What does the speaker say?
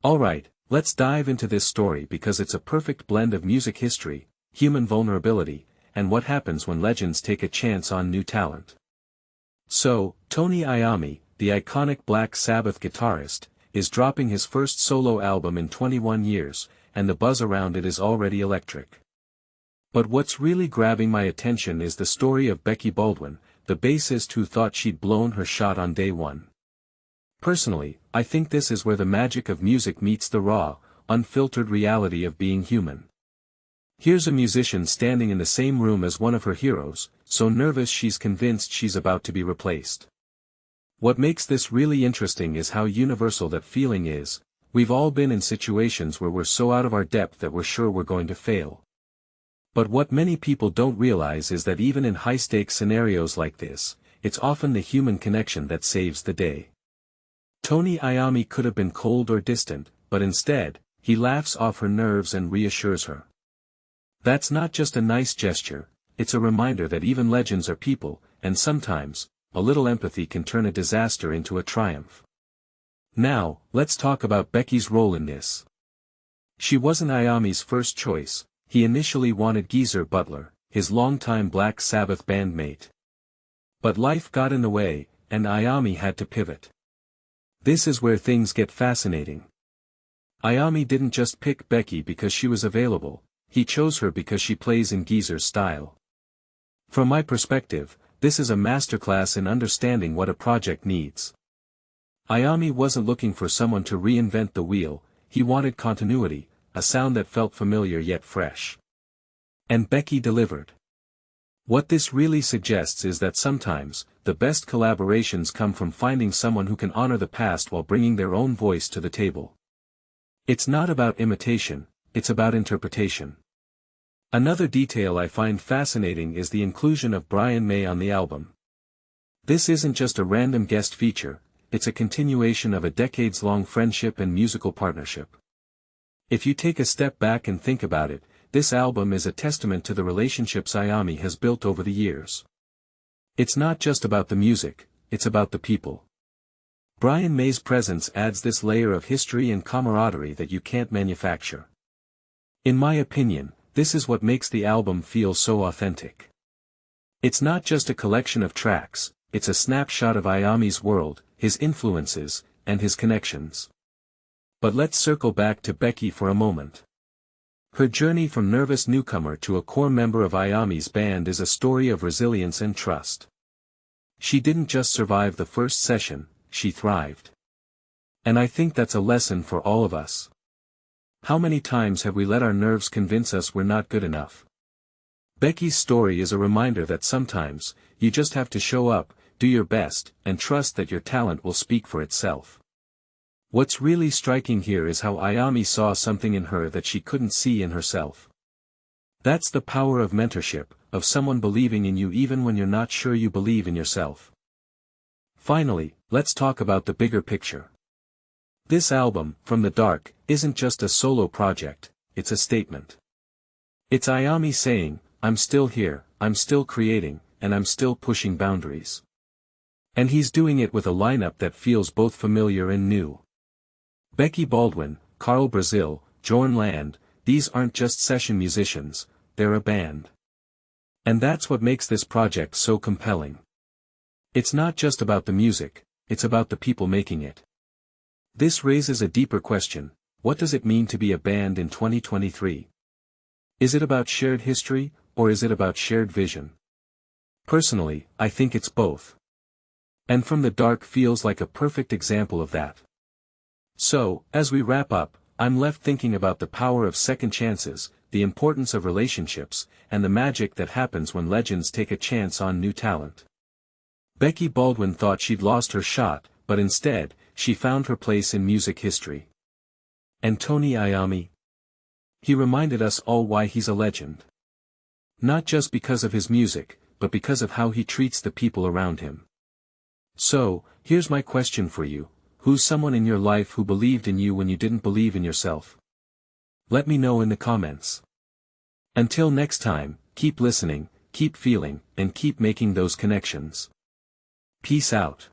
Alright, let's dive into this story because it's a perfect blend of music history, human vulnerability, and what happens when legends take a chance on new talent. So, Tony Iommi, the iconic Black Sabbath guitarist, is dropping his first solo album in 21 years, and the buzz around it is already electric. But what's really grabbing my attention is the story of Becky Baldwin, the bassist who thought she'd blown her shot on day one. Personally, I think this is where the magic of music meets the raw, unfiltered reality of being human. Here's a musician standing in the same room as one of her heroes, so nervous she's convinced she's about to be replaced. What makes this really interesting is how universal that feeling is. We've all been in situations where we're so out of our depth that we're sure we're going to fail. But what many people don't realize is that even in high-stakes scenarios like this, it's often the human connection that saves the day. Tony Iommi could have been cold or distant, but instead, he laughs off her nerves and reassures her. That's not just a nice gesture, it's a reminder that even legends are people, and sometimes, a little empathy can turn a disaster into a triumph. Now, let's talk about Becky's role in this. She wasn't Iommi's first choice. He initially wanted Geezer Butler, his longtime Black Sabbath bandmate. But life got in the way, and Iommi had to pivot. This is where things get fascinating. Iommi didn't just pick Becky because she was available, he chose her because she plays in Geezer's style. From my perspective, this is a masterclass in understanding what a project needs. Iommi wasn't looking for someone to reinvent the wheel, he wanted continuity, a sound that felt familiar yet fresh. And Becky delivered. What this really suggests is that sometimes, the best collaborations come from finding someone who can honor the past while bringing their own voice to the table. It's not about imitation, it's about interpretation. Another detail I find fascinating is the inclusion of Brian May on the album. This isn't just a random guest feature, it's a continuation of a decades-long friendship and musical partnership. If you take a step back and think about it, this album is a testament to the relationships Iommi has built over the years. It's not just about the music, it's about the people. Brian May's presence adds this layer of history and camaraderie that you can't manufacture. In my opinion, this is what makes the album feel so authentic. It's not just a collection of tracks, it's a snapshot of Iommi's world, his influences, and his connections. But let's circle back to Becky for a moment. Her journey from nervous newcomer to a core member of Iommi's band is a story of resilience and trust. She didn't just survive the first session, she thrived. And I think that's a lesson for all of us. How many times have we let our nerves convince us we're not good enough? Becky's story is a reminder that sometimes, you just have to show up, do your best, and trust that your talent will speak for itself. What's really striking here is how Iommi saw something in her that she couldn't see in herself. That's the power of mentorship, of someone believing in you even when you're not sure you believe in yourself. Finally, let's talk about the bigger picture. This album, From the Dark, isn't just a solo project, it's a statement. It's Iommi saying, I'm still here, I'm still creating, and I'm still pushing boundaries. And he's doing it with a lineup that feels both familiar and new. Becky Baldwin, Carl Brazil, Jorn Land, these aren't just session musicians, they're a band. And that's what makes this project so compelling. It's not just about the music, it's about the people making it. This raises a deeper question: what does it mean to be a band in 2023? Is it about shared history, or is it about shared vision? Personally, I think it's both. And From the Dark feels like a perfect example of that. So, as we wrap up, I'm left thinking about the power of second chances, the importance of relationships, and the magic that happens when legends take a chance on new talent. Becky Baldwin thought she'd lost her shot, but instead, she found her place in music history. And Tony Iommi? He reminded us all why he's a legend. Not just because of his music, but because of how he treats the people around him. So, here's my question for you. Who's someone in your life who believed in you when you didn't believe in yourself? Let me know in the comments. Until next time, keep listening, keep feeling, and keep making those connections. Peace out.